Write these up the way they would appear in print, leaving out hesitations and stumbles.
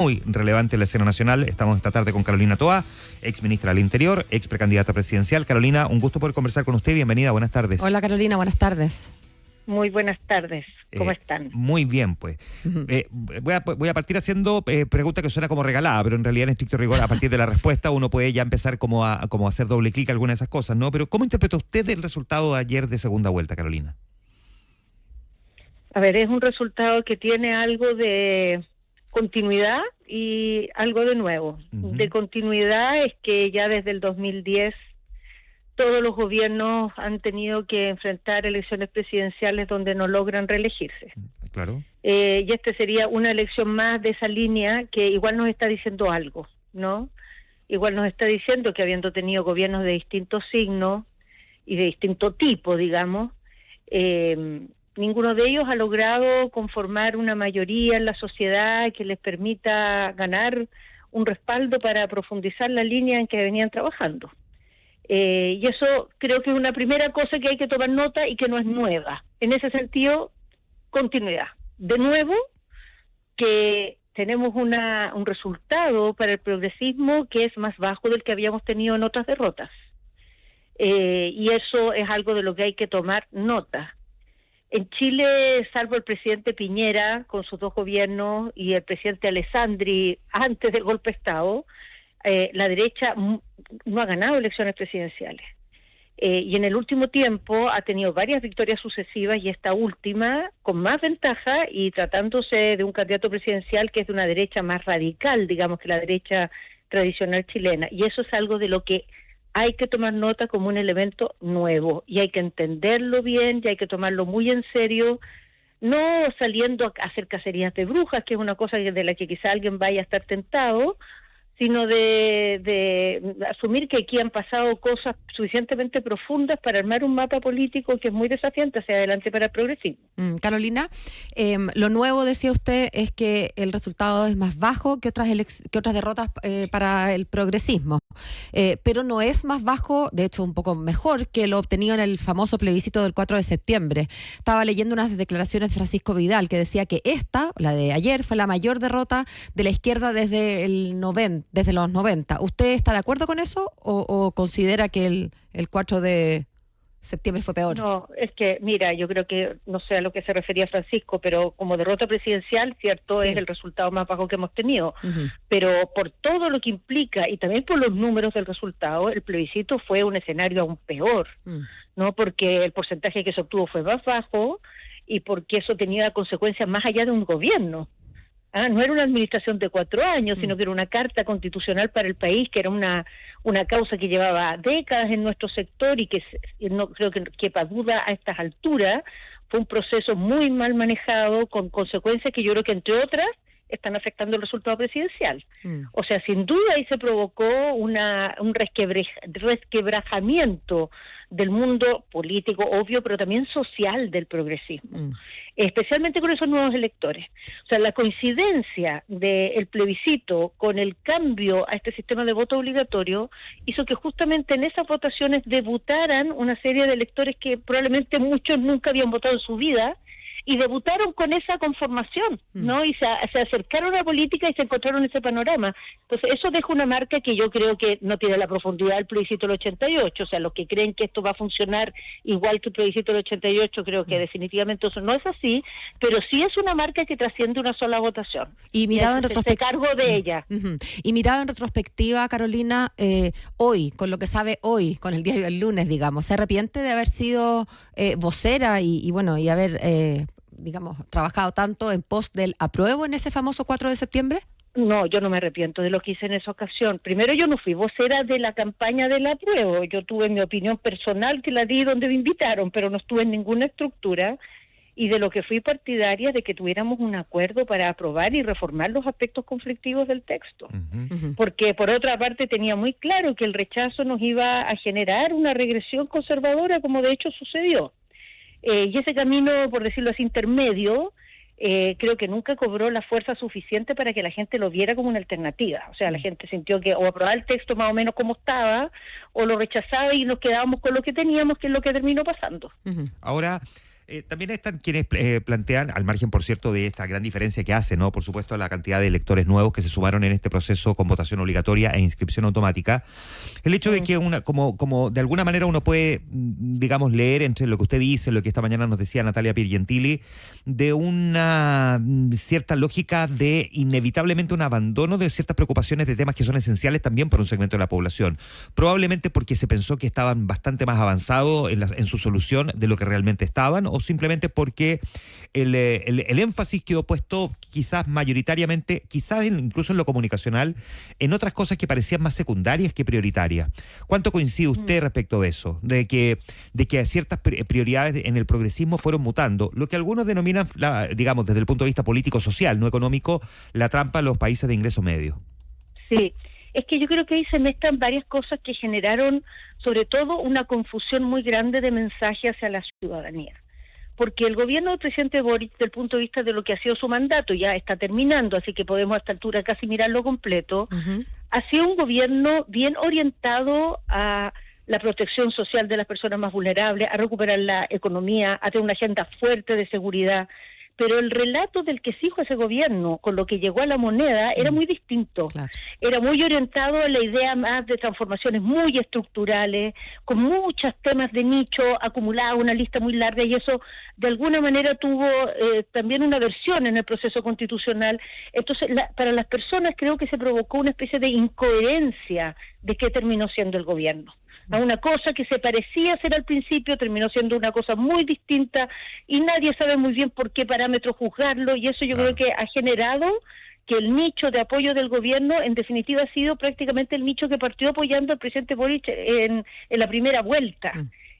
muy relevante en la escena nacional. Estamos esta tarde con Carolina Toá, ex ministra del Interior, ex precandidata presidencial. Carolina, un gusto poder conversar con usted. Bienvenida, buenas tardes. Hola Carolina, buenas tardes. Muy buenas tardes, ¿cómo están? Muy bien, pues. Voy a partir haciendo pregunta que suena como regalada, pero en realidad en estricto rigor, a partir de la respuesta uno puede ya empezar como a hacer doble clic a alguna de esas cosas, ¿no? Pero ¿cómo interpretó usted el resultado de ayer de segunda vuelta, Carolina? A ver, es un resultado que tiene algo de continuidad y algo de nuevo. De continuidad es que ya desde el 2010 todos los gobiernos han tenido que enfrentar elecciones presidenciales donde no logran reelegirse. Claro. Y este sería una elección más de esa línea que igual nos está diciendo algo, ¿no? Igual nos está diciendo que habiendo tenido gobiernos de distintos signos y de distinto tipo, digamos, ninguno de ellos ha logrado conformar una mayoría en la sociedad que les permita ganar un respaldo para profundizar la línea en que venían trabajando. Y eso creo que es una primera cosa que hay que tomar nota y que no es nueva. En ese sentido, continuidad. De nuevo, que tenemos un resultado para el progresismo que es más bajo del que habíamos tenido en otras derrotas. Y eso es algo de lo que hay que tomar nota. En Chile, salvo el presidente Piñera con sus dos gobiernos y el presidente Alessandri antes del golpe de Estado, la derecha no ha ganado elecciones presidenciales. Y en el último tiempo ha tenido varias victorias sucesivas y esta última con más ventaja y tratándose de un candidato presidencial que es de una derecha más radical, digamos, que la derecha tradicional chilena. Y eso es algo de lo que hay que tomar nota como un elemento nuevo y hay que entenderlo bien y hay que tomarlo muy en serio, no saliendo a hacer cacerías de brujas, que es una cosa de la que quizá alguien vaya a estar tentado, sino de asumir que aquí han pasado cosas suficientemente profundas para armar un mapa político que es muy desafiante hacia adelante para el progresismo. Carolina, lo nuevo, decía usted, es que el resultado es más bajo que otras derrotas para el progresismo, pero no es más bajo, de hecho un poco mejor que lo obtenido en el famoso plebiscito del 4 de septiembre. Estaba leyendo unas declaraciones de Francisco Vidal que decía que la de ayer, fue la mayor derrota de la izquierda desde los 90. ¿Usted está de acuerdo con eso o considera que el 4 de septiembre fue peor? No, es que, mira, yo creo que, no sé a lo que se refería Francisco, pero como derrota presidencial, cierto, sí, es el resultado más bajo que hemos tenido. Pero por todo lo que implica y también por los números del resultado, el plebiscito fue un escenario aún peor, ¿no? Porque el porcentaje que se obtuvo fue más bajo y porque eso tenía consecuencias más allá de un gobierno. No era una administración de 4 años, sino que era una carta constitucional para el país, que era una causa que llevaba décadas en nuestro sector y que no creo que quepa duda a estas alturas, fue un proceso muy mal manejado, con consecuencias que yo creo que, entre otras, están afectando el resultado presidencial. O sea, sin duda ahí se provocó un resquebrajamiento del mundo político, obvio, pero también social del progresismo, especialmente con esos nuevos electores. O sea, la coincidencia del plebiscito con el cambio a este sistema de voto obligatorio hizo que justamente en esas votaciones debutaran una serie de electores que probablemente muchos nunca habían votado en su vida, y debutaron con esa conformación, ¿no? Y se acercaron a la política y se encontraron ese panorama. Entonces, eso deja una marca que yo creo que no tiene la profundidad del plebiscito del 88. O sea, los que creen que esto va a funcionar igual que el plebiscito del 88, creo que definitivamente eso no es así, pero sí es una marca que trasciende una sola votación. Y mirado en retrospectiva, cargo de ella. Y mirado en retrospectiva, Carolina, hoy, con lo que sabe hoy, con el diario del lunes, digamos, ¿se arrepiente de haber sido vocera y haber trabajado tanto en pos del apruebo en ese famoso 4 de septiembre? No, yo no me arrepiento de lo que hice en esa ocasión. Primero, yo no fui vocera de la campaña del apruebo. Yo tuve mi opinión personal que la di donde me invitaron, pero no estuve en ninguna estructura. Y de lo que fui partidaria de que tuviéramos un acuerdo para aprobar y reformar los aspectos conflictivos del texto. Porque, por otra parte, tenía muy claro que el rechazo nos iba a generar una regresión conservadora, como de hecho sucedió. Y ese camino, por decirlo así, intermedio, creo que nunca cobró la fuerza suficiente para que la gente lo viera como una alternativa. O sea, la gente sintió que o aprobaba el texto más o menos como estaba, o lo rechazaba y nos quedábamos con lo que teníamos, que es lo que terminó pasando. Ahora, También están quienes plantean, al margen, por cierto, de esta gran diferencia que hace, ¿no? Por supuesto, la cantidad de electores nuevos que se sumaron en este proceso con votación obligatoria e inscripción automática, el hecho de que como de alguna manera uno puede, digamos, leer entre lo que usted dice, lo que esta mañana nos decía Natalia Piergentili, de una cierta lógica de inevitablemente un abandono de ciertas preocupaciones de temas que son esenciales también para un segmento de la población. Probablemente porque se pensó que estaban bastante más avanzados en su solución de lo que realmente estaban, o simplemente porque el énfasis quedó puesto quizás mayoritariamente, quizás incluso en lo comunicacional, en otras cosas que parecían más secundarias que prioritarias. ¿Cuánto coincide usted respecto de eso? De que ciertas prioridades en el progresismo fueron mutando, lo que algunos denominan, digamos, desde el punto de vista político-social, no económico, la trampa a los países de ingreso medio. Sí, es que yo creo que ahí se mezclan varias cosas que generaron, sobre todo, una confusión muy grande de mensajes hacia la ciudadanía. Porque el gobierno del presidente Boric, desde el punto de vista de lo que ha sido su mandato, ya está terminando, así que podemos a esta altura casi mirarlo completo, ha sido un gobierno bien orientado a la protección social de las personas más vulnerables, a recuperar la economía, a tener una agenda fuerte de seguridad. Pero el relato del que se hizo ese gobierno, con lo que llegó a la moneda, era muy distinto. Claro. Era muy orientado a la idea más de transformaciones muy estructurales, con muchos temas de nicho acumulados, una lista muy larga, y eso de alguna manera tuvo también una versión en el proceso constitucional. Entonces, para las personas creo que se provocó una especie de incoherencia de qué terminó siendo el gobierno. A una cosa que se parecía ser al principio terminó siendo una cosa muy distinta y nadie sabe muy bien por qué parámetro juzgarlo, y eso yo creo que ha generado que el nicho de apoyo del gobierno en definitiva ha sido prácticamente el nicho que partió apoyando al presidente Boric en la primera vuelta.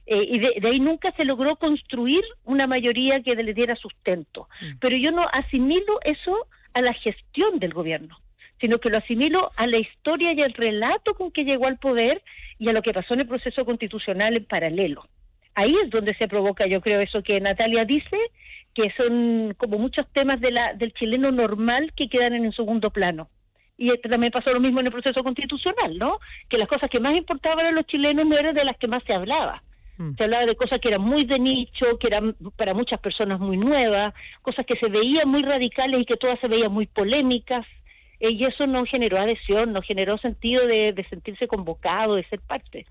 Y de ahí nunca se logró construir una mayoría que le diera sustento. Pero yo no asimilo eso a la gestión del gobierno, sino que lo asimilo a la historia y al relato con que llegó al poder y a lo que pasó en el proceso constitucional en paralelo. Ahí es donde se provoca, yo creo, eso que Natalia dice, que son como muchos temas del chileno normal que quedan en el segundo plano. Y también pasó lo mismo en el proceso constitucional, ¿no? Que las cosas que más importaban a los chilenos no eran de las que más se hablaba. Se hablaba de cosas que eran muy de nicho, que eran para muchas personas muy nuevas, cosas que se veían muy radicales y que todas se veían muy polémicas. Y eso no generó adhesión, no generó sentido de sentirse convocado, de ser parte.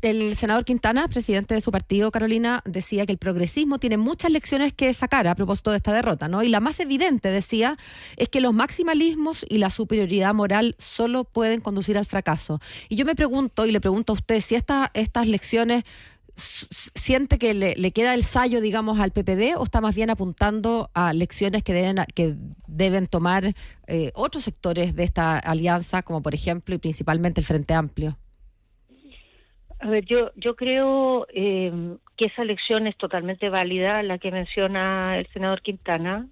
El senador Quintana, presidente de su partido, Carolina, decía que el progresismo tiene muchas lecciones que sacar a propósito de esta derrota, ¿no? Y la más evidente, decía, es que los maximalismos y la superioridad moral solo pueden conducir al fracaso. Y yo me pregunto, y le pregunto a usted, si estas lecciones siente que le queda el sayo, digamos, al PPD, o está más bien apuntando a lecciones que deben tomar otros sectores de esta alianza, como por ejemplo y principalmente el Frente Amplio. A ver, yo creo que esa lección es totalmente válida, la que menciona el senador Quintana.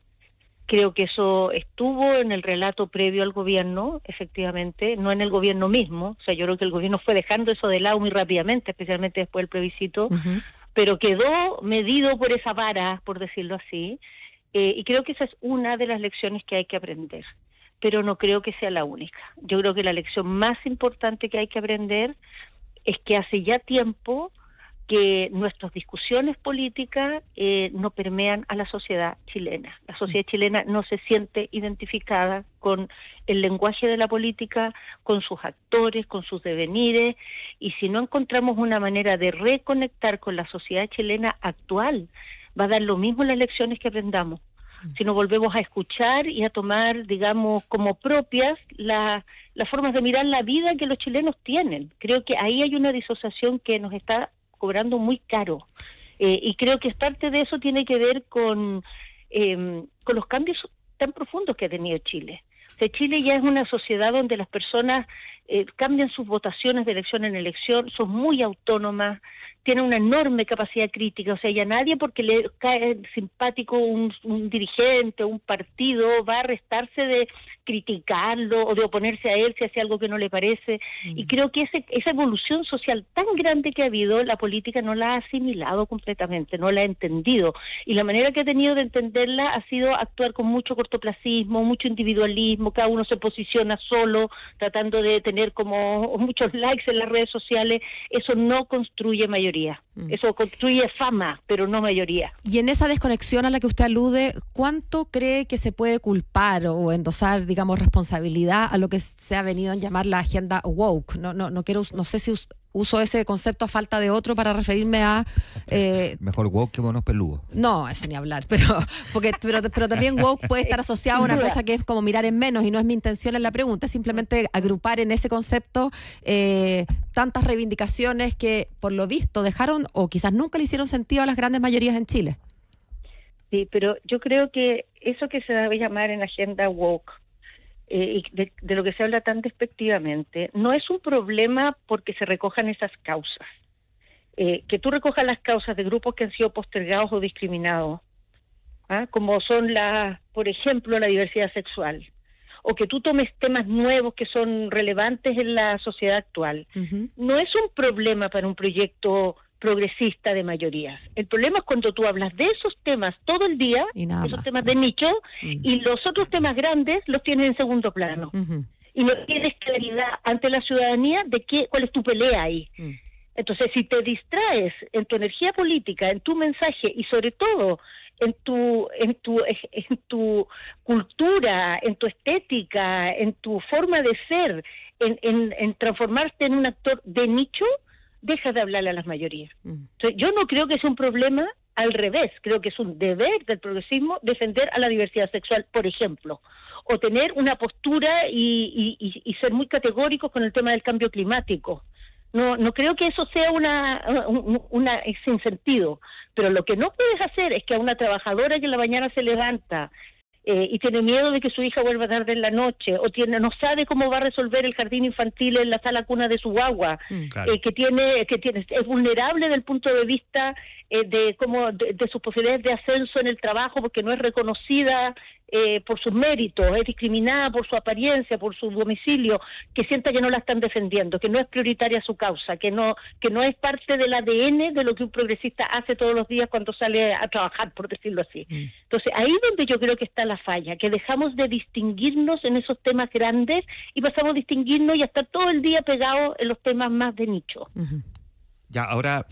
Creo que eso estuvo en el relato previo al gobierno, efectivamente, no en el gobierno mismo. O sea, yo creo que el gobierno fue dejando eso de lado muy rápidamente, especialmente después del plebiscito, pero quedó medido por esa vara, por decirlo así, y creo que esa es una de las lecciones que hay que aprender, pero no creo que sea la única. Yo creo que la lección más importante que hay que aprender es que hace ya tiempo que nuestras discusiones políticas no permean a la sociedad chilena. La sociedad chilena no se siente identificada con el lenguaje de la política, con sus actores, con sus devenires, y si no encontramos una manera de reconectar con la sociedad chilena actual, va a dar lo mismo las lecciones que aprendamos. Si no volvemos a escuchar y a tomar, digamos, como propias las formas de mirar la vida que los chilenos tienen. Creo que ahí hay una disociación que nos está cobrando muy caro, y creo que parte de eso tiene que ver con los cambios tan profundos que ha tenido Chile. O sea, Chile ya es una sociedad donde las personas cambian sus votaciones de elección en elección, son muy autónomas, tienen una enorme capacidad crítica. O sea, ya nadie porque le cae simpático un dirigente, un partido, va a restarse de criticarlo o de oponerse a él si hace algo que no le parece. Y creo que esa evolución social tan grande que ha habido, la política no la ha asimilado completamente, no la ha entendido. Y la manera que ha tenido de entenderla ha sido actuar con mucho cortoplacismo, mucho individualismo, cada uno se posiciona solo, tratando de tener como muchos likes en las redes sociales. Eso no construye mayoría. Eso construye fama, pero no mayoría. Y en esa desconexión a la que usted alude, ¿cuánto cree que se puede culpar o endosar, digamos, responsabilidad a lo que se ha venido a llamar la agenda woke? No sé si uso ese concepto a falta de otro para referirme a... Mejor woke que monos peludos. No, eso ni hablar, pero también woke puede estar asociado a una cosa que es como mirar en menos, y no es mi intención en la pregunta, es simplemente agrupar en ese concepto tantas reivindicaciones que por lo visto dejaron o quizás nunca le hicieron sentido a las grandes mayorías en Chile. Sí, pero yo creo que eso que se debe llamar en agenda woke, y de lo que se habla tan despectivamente, no es un problema porque se recojan esas causas. Que tú recojas las causas de grupos que han sido postergados o discriminados, como son por ejemplo, la diversidad sexual, o que tú tomes temas nuevos que son relevantes en la sociedad actual, no es un problema para un proyecto progresista de mayorías. El problema es cuando tú hablas de esos temas todo el día, esos temas de nicho, y los otros temas grandes los tienes en segundo plano. Y no tienes claridad ante la ciudadanía de cuál es tu pelea ahí. Entonces, si te distraes en tu energía política, en tu mensaje y sobre todo en tu cultura, en tu estética, en tu forma de ser, en transformarte en un actor de nicho, deja de hablarle a las mayorías. Entonces, yo no creo que sea un problema, al revés, creo que es un deber del progresismo defender a la diversidad sexual, por ejemplo, o tener una postura y ser muy categóricos con el tema del cambio climático. No creo que eso sea una sin sentido, pero lo que no puedes hacer es que a una trabajadora que en la mañana se levanta y tiene miedo de que su hija vuelva tarde en la noche, o no sabe cómo va a resolver el jardín infantil en la sala cuna de su guagua, claro. Es vulnerable desde el punto de vista de sus posibilidades de ascenso en el trabajo, porque no es reconocida por sus méritos, es discriminada por su apariencia, por su domicilio, que sienta que no la están defendiendo, que no es prioritaria su causa, que no es parte del ADN de lo que un progresista hace todos los días cuando sale a trabajar, por decirlo así. Entonces, ahí es donde yo creo que está la falla, que dejamos de distinguirnos en esos temas grandes y pasamos a distinguirnos y a estar todo el día pegados en los temas más de nicho. Ya, ahora...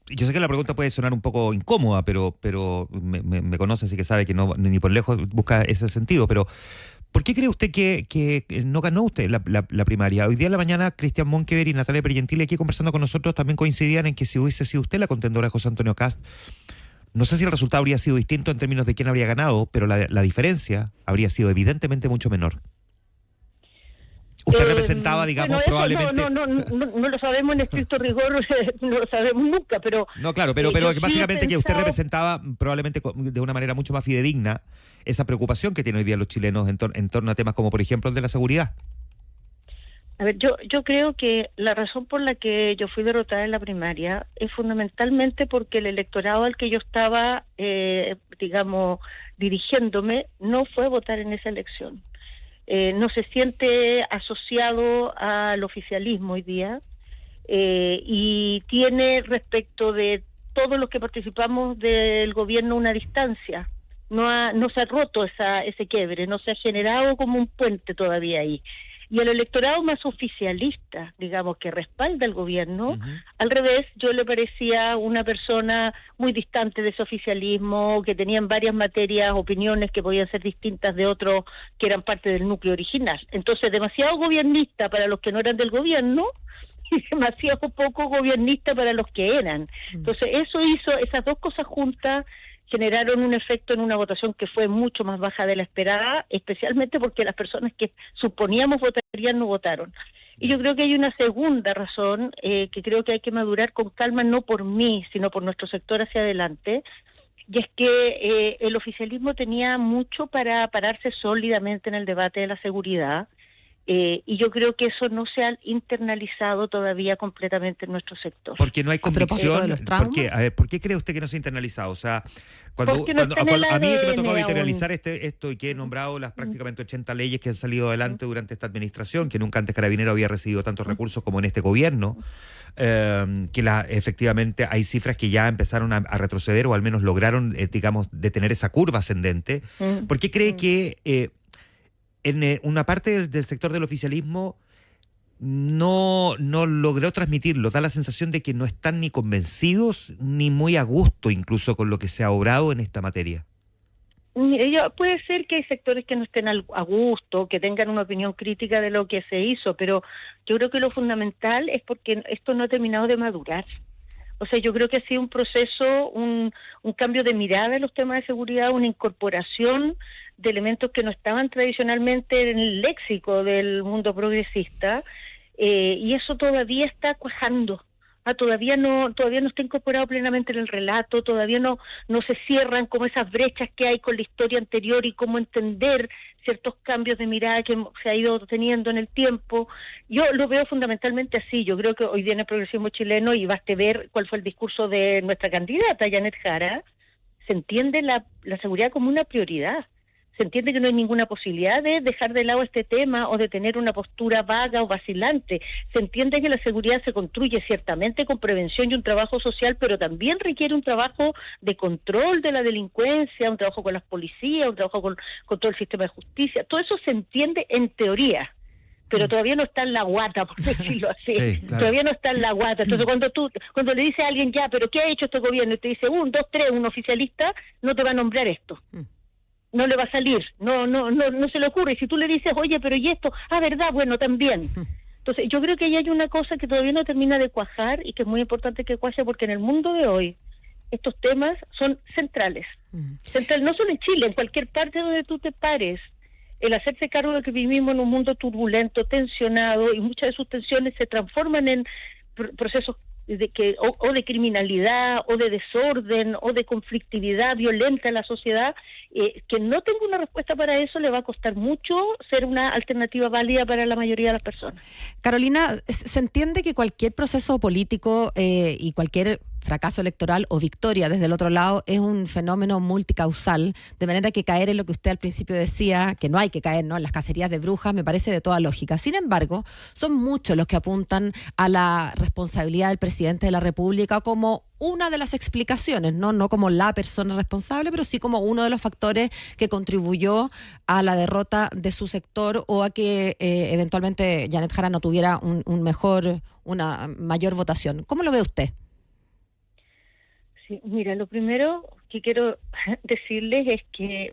Yo sé que la pregunta puede sonar un poco incómoda, pero me conoce, así que sabe que no ni por lejos busca ese sentido. Pero, ¿por qué cree usted que no ganó usted la primaria? Hoy día en la mañana, Cristian Monkever y Natalia Pergentili, aquí conversando con nosotros, también coincidían en que si hubiese sido usted la contendora de José Antonio Kast, no sé si el resultado habría sido distinto en términos de quién habría ganado, pero la diferencia habría sido evidentemente mucho menor. Usted representaba, digamos, probablemente... No lo sabemos en estricto rigor, no lo sabemos nunca, pero... No, claro, pero básicamente que usted representaba probablemente de una manera mucho más fidedigna esa preocupación que tienen hoy día los chilenos en torno a temas como, por ejemplo, el de la seguridad. A ver, yo creo que la razón por la que yo fui derrotada en la primaria es fundamentalmente porque el electorado al que yo estaba, dirigiéndome, no fue a votar en esa elección. No se siente asociado al oficialismo hoy día y tiene respecto de todos los que participamos del gobierno una distancia. No se ha roto ese quiebre, no se ha generado como un puente todavía ahí. Y el electorado más oficialista, digamos, que respalda al gobierno, al revés, yo le parecía una persona muy distante de ese oficialismo, que tenía en varias materias opiniones que podían ser distintas de otros que eran parte del núcleo original. Entonces, demasiado gobernista para los que no eran del gobierno y demasiado poco gobernista para los que eran. Entonces, eso hizo, esas dos cosas juntas, generaron un efecto en una votación que fue mucho más baja de la esperada, especialmente porque las personas que suponíamos votarían no votaron. Y yo creo que hay una segunda razón que creo que hay que madurar con calma, no por mí, sino por nuestro sector hacia adelante, y es que el oficialismo tenía mucho para pararse sólidamente en el debate de la seguridad, Y yo creo que eso no se ha internalizado todavía completamente en nuestro sector. Porque no hay convicción. de los traumas. ¿Por qué cree usted que no se ha internalizado? O sea, Porque no está en el a mí que me ha tocado ADN internalizar esto y que he nombrado las prácticamente 80 leyes que han salido adelante durante esta administración, que nunca antes Carabinero había recibido tantos recursos como en este gobierno, efectivamente hay cifras que ya empezaron a retroceder o al menos lograron, digamos, detener esa curva ascendente. ¿Por qué cree que en una parte del sector del oficialismo no logró transmitirlo? Da la sensación de que no están ni convencidos ni muy a gusto incluso con lo que se ha obrado en esta materia. Mire, puede ser que hay sectores que no estén a gusto, que tengan una opinión crítica de lo que se hizo, pero yo creo que lo fundamental es porque esto no ha terminado de madurar. O sea, yo creo que ha sido un proceso, un cambio de mirada en los temas de seguridad, una incorporación de elementos que no estaban tradicionalmente en el léxico del mundo progresista, y eso todavía está cuajando. Todavía no está incorporado plenamente en el relato, todavía no se cierran como esas brechas que hay con la historia anterior y cómo entender ciertos cambios de mirada que se ha ido teniendo en el tiempo. Yo lo veo fundamentalmente así. Yo creo que hoy día en el progresismo chileno, y baste ver cuál fue el discurso de nuestra candidata, Janet Jara, se entiende la seguridad como una prioridad. Se entiende que no hay ninguna posibilidad de dejar de lado este tema o de tener una postura vaga o vacilante. Se entiende que la seguridad se construye ciertamente con prevención y un trabajo social, pero también requiere un trabajo de control de la delincuencia, un trabajo con las policías, un trabajo con todo el sistema de justicia. Todo eso se entiende en teoría, pero todavía no está en la guata, por decirlo así. Sí, claro. Todavía no está en la guata. Entonces, cuando le dice a alguien, ya, pero ¿qué ha hecho este gobierno? Y te dice, 1, 2, 3, un oficialista, no te va a nombrar esto. No le va a salir, no se le ocurre. Y si tú le dices, oye, pero ¿y esto? ¿Verdad? Bueno, también. Entonces, yo creo que ahí hay una cosa que todavía no termina de cuajar y que es muy importante que cuaje, porque en el mundo de hoy estos temas son centrales. No solo en Chile, en cualquier parte donde tú te pares. El hacerse cargo de que vivimos en un mundo turbulento, tensionado, y muchas de sus tensiones se transforman en procesos o de criminalidad, o de desorden, o de conflictividad violenta en la sociedad, que no tenga una respuesta para eso le va a costar mucho ser una alternativa válida para la mayoría de las personas. Carolina, se entiende que cualquier proceso político y cualquier fracaso electoral o victoria desde el otro lado es un fenómeno multicausal, de manera que caer en lo que usted al principio decía, que no hay que caer, ¿no?, en las cacerías de brujas, me parece de toda lógica. Sin embargo, son muchos los que apuntan a la responsabilidad del presidente de la República como una de las explicaciones, no como la persona responsable, pero sí como uno de los factores que contribuyó a la derrota de su sector o a que eventualmente Janet Jara no tuviera una mayor votación. ¿Cómo lo ve usted? Sí, mira, lo primero que quiero decirles es que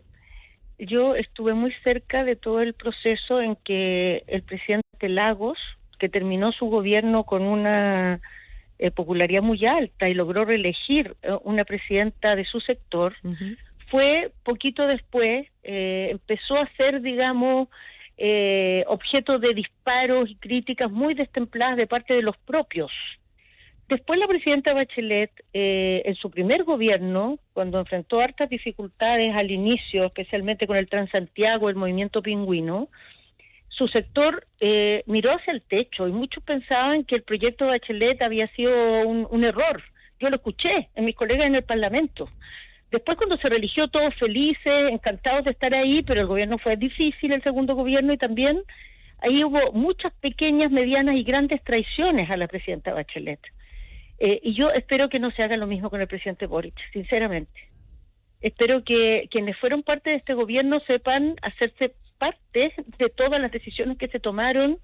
yo estuve muy cerca de todo el proceso en que el presidente Lagos, que terminó su gobierno con una popularidad muy alta y logró reelegir una presidenta de su sector, fue poquito después, empezó a ser, digamos, objeto de disparos y críticas muy destempladas de parte de los propios. Después la presidenta Bachelet, en su primer gobierno, cuando enfrentó hartas dificultades al inicio, especialmente con el Transantiago, el movimiento pingüino, su sector miró hacia el techo y muchos pensaban que el proyecto Bachelet había sido un error. Yo lo escuché en mis colegas en el Parlamento. Después, cuando se religió, todos felices, encantados de estar ahí, pero el gobierno fue difícil, el segundo gobierno, y también ahí hubo muchas pequeñas, medianas y grandes traiciones a la presidenta Bachelet. Y yo espero que no se haga lo mismo con el presidente Boric, sinceramente. Espero que quienes fueron parte de este gobierno sepan hacerse parte de todas las decisiones que se tomaron,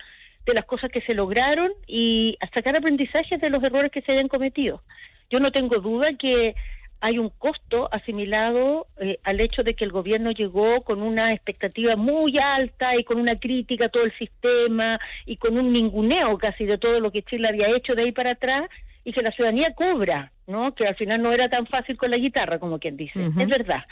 de las cosas que se lograron y a sacar aprendizajes de los errores que se hayan cometido. Yo no tengo duda que hay un costo asimilado al hecho de que el gobierno llegó con una expectativa muy alta y con una crítica a todo el sistema y con un ninguneo casi de todo lo que Chile había hecho de ahí para atrás, y que la ciudadanía cobra, ¿no? Que al final no era tan fácil con la guitarra, como quien dice. Es verdad.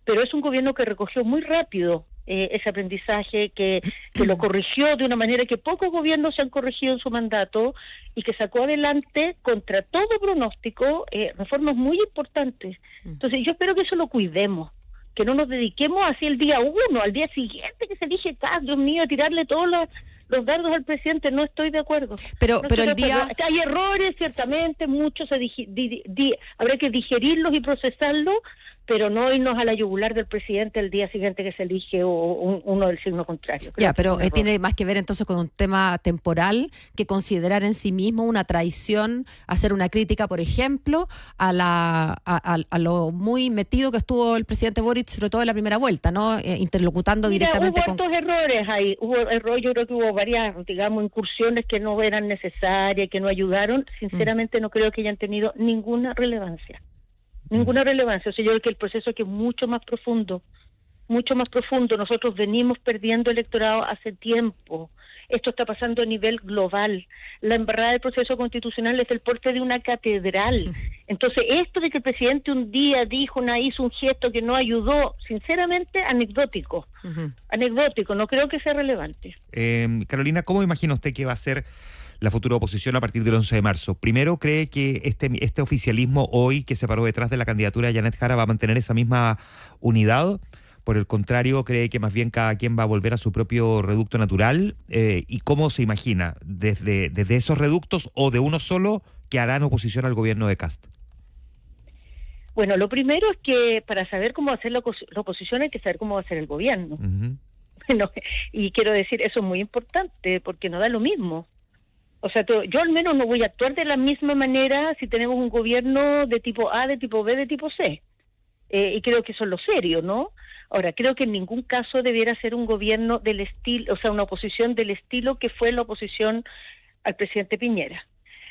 Pero es un gobierno que recogió muy rápido ese aprendizaje, que lo corrigió de una manera que pocos gobiernos se han corregido en su mandato y que sacó adelante, contra todo pronóstico, reformas muy importantes. Entonces yo espero que eso lo cuidemos, que no nos dediquemos así el día 1, al día siguiente que se elige Dios mío, a tirarle todas los dardos al presidente, no estoy de acuerdo. Pero No estoy el de acuerdo. día... Hay errores, ciertamente, muchos, habrá que digerirlos y procesarlos, pero no irnos a la yugular del presidente el día siguiente que se elige uno del signo contrario. Creo Ya, que pero es un error. tiene más que ver entonces con un tema temporal que considerar en sí mismo una traición, hacer una crítica, por ejemplo, a lo muy metido que estuvo el presidente Boric, sobre todo en la primera vuelta, ¿no? Interlocutando directamente hubo con... hartos errores ahí, yo creo que hubo varias, digamos, incursiones que no eran necesarias, que no ayudaron. Sinceramente no creo que hayan tenido ninguna relevancia. Ninguna relevancia. O sea, yo creo que el proceso es que es mucho más profundo. Nosotros venimos perdiendo electorado hace tiempo. Esto está pasando a nivel global. La embarrada del proceso constitucional es del porte de una catedral. Entonces, esto de que el presidente un día hizo un gesto que no ayudó, sinceramente, anecdótico. Anecdótico, no creo que sea relevante. Carolina, ¿cómo imagina usted que va a ser la futura oposición a partir del 11 de marzo? Primero, ¿cree que este oficialismo hoy que se paró detrás de la candidatura de Janet Jara va a mantener esa misma unidad? Por el contrario, ¿cree que más bien cada quien va a volver a su propio reducto natural? ¿Y cómo se imagina? ¿Desde esos reductos o de uno solo que harán oposición al gobierno de Kast? Bueno, lo primero es que para saber cómo va a ser la oposición hay que saber cómo va a ser el gobierno. Bueno, y quiero decir, eso es muy importante porque no da lo mismo. O sea, yo al menos no voy a actuar de la misma manera si tenemos un gobierno de tipo A, de tipo B, de tipo C. Y creo que eso es lo serio, ¿no? Ahora, creo que en ningún caso debiera ser un gobierno del estilo, o sea, una oposición del estilo que fue la oposición al presidente Piñera,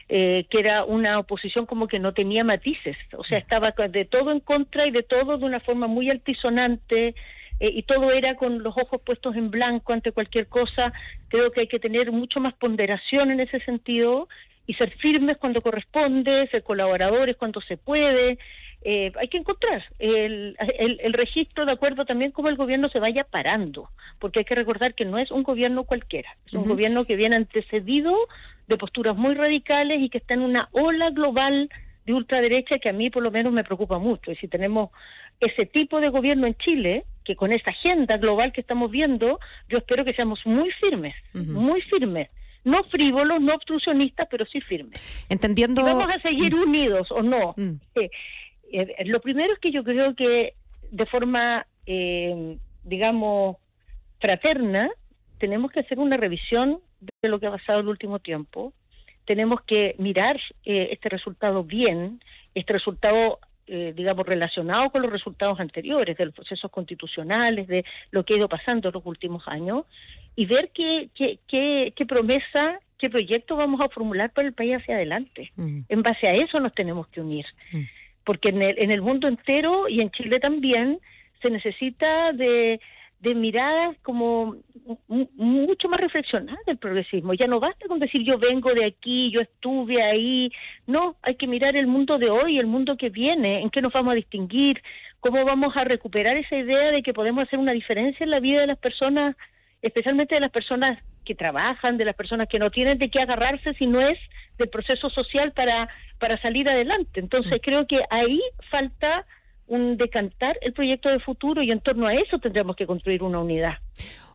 que era una oposición como que no tenía matices, o sea, estaba de todo en contra y de todo de una forma muy altisonante, y todo era con los ojos puestos en blanco ante cualquier cosa. Creo que hay que tener mucho más ponderación en ese sentido y ser firmes cuando corresponde, ser colaboradores cuando se puede. Hay que encontrar el registro de acuerdo también cómo el gobierno se vaya parando, porque hay que recordar que no es un gobierno cualquiera, es un gobierno que viene antecedido de posturas muy radicales y que está en una ola global de ultraderecha que a mí por lo menos me preocupa mucho. Y si tenemos ese tipo de gobierno en Chile, que con esa agenda global que estamos viendo, yo espero que seamos muy firmes, no frívolos, no obstruccionistas, pero sí firmes. Entendiendo... ¿Y vamos a seguir unidos o no? Lo primero es que yo creo que de forma, digamos, fraterna, tenemos que hacer una revisión de lo que ha pasado el último tiempo. Tenemos que mirar este resultado bien, este resultado, digamos, relacionado con los resultados anteriores, de los procesos constitucionales, de lo que ha ido pasando en los últimos años, y ver qué promesa, qué proyecto vamos a formular para el país hacia adelante. En base a eso nos tenemos que unir. Porque en el mundo entero y en Chile también se necesita de miradas como mucho más reflexionadas del progresismo. Ya no basta con decir yo vengo de aquí, yo estuve ahí. No, hay que mirar el mundo de hoy, el mundo que viene, en qué nos vamos a distinguir, cómo vamos a recuperar esa idea de que podemos hacer una diferencia en la vida de las personas, especialmente de las personas que trabajan, de las personas que no tienen de qué agarrarse si no es del proceso social para salir adelante. Entonces creo que ahí falta un decantar el proyecto de futuro y en torno a eso tendremos que construir una unidad.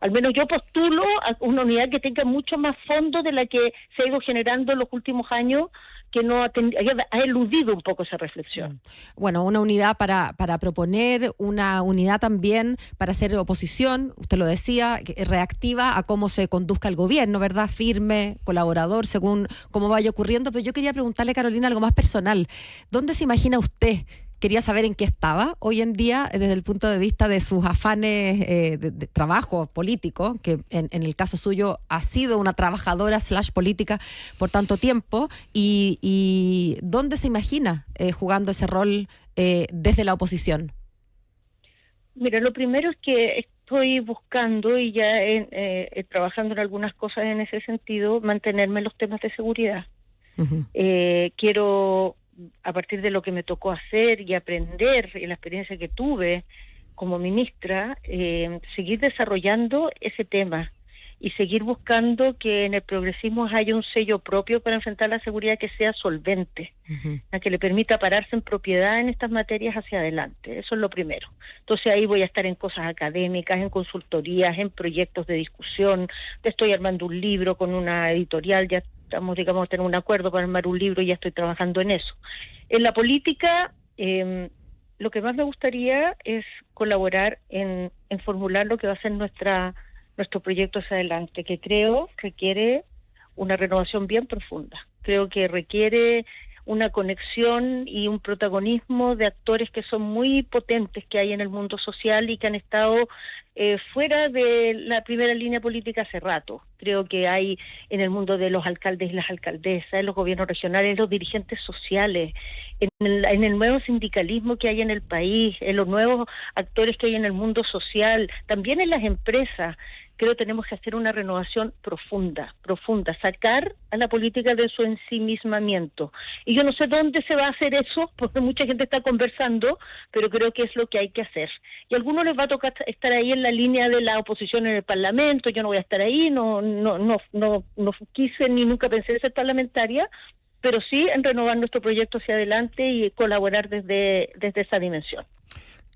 Al menos yo postulo a una unidad que tenga mucho más fondo de la que se ha ido generando en los últimos años, que no ha eludido un poco esa reflexión. Bueno, una unidad para proponer, una unidad también para hacer oposición, usted lo decía, reactiva a cómo se conduzca el gobierno, ¿verdad? Firme, colaborador, según cómo vaya ocurriendo. Pero yo quería preguntarle, Carolina, algo más personal. ¿Dónde se imagina usted? Quería saber en qué estaba hoy en día desde el punto de vista de sus afanes de trabajo político, que en el caso suyo ha sido una trabajadora / política por tanto tiempo, y ¿dónde se imagina jugando ese rol desde la oposición? Mira, lo primero es que estoy buscando y ya trabajando en algunas cosas en ese sentido, mantenerme en los temas de seguridad. Quiero, a partir de lo que me tocó hacer y aprender y la experiencia que tuve como ministra, seguir desarrollando ese tema y seguir buscando que en el progresismo haya un sello propio para enfrentar la seguridad que sea solvente, a que le permita pararse en propiedad en estas materias hacia adelante. Eso es lo primero. Entonces ahí voy a estar en cosas académicas, en consultorías, en proyectos de discusión. Estoy armando un libro con una editorial, ya estamos, digamos, tener un acuerdo para armar un libro y ya estoy trabajando en eso. En la política, lo que más me gustaría es colaborar en formular lo que va a ser nuestro proyecto hacia adelante, que creo requiere una renovación bien profunda. Creo que requiere una conexión y un protagonismo de actores que son muy potentes que hay en el mundo social y que han estado fuera de la primera línea política hace rato. Creo que hay en el mundo de los alcaldes y las alcaldesas, en los gobiernos regionales, los dirigentes sociales, en el nuevo sindicalismo que hay en el país, en los nuevos actores que hay en el mundo social, también en las empresas. Creo que tenemos que hacer una renovación profunda, sacar a la política de su ensimismamiento. Y yo no sé dónde se va a hacer eso, porque mucha gente está conversando, pero creo que es lo que hay que hacer. Y a algunos les va a tocar estar ahí en la línea de la oposición en el Parlamento. Yo no voy a estar ahí, no quise ni nunca pensé en ser parlamentaria, pero sí en renovar nuestro proyecto hacia adelante y colaborar desde esa dimensión.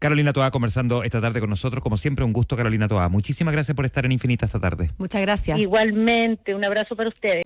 Carolina Toá conversando esta tarde con nosotros. Como siempre, un gusto, Carolina Toá. Muchísimas gracias por estar en Infinita esta tarde. Muchas gracias. Igualmente, un abrazo para ustedes.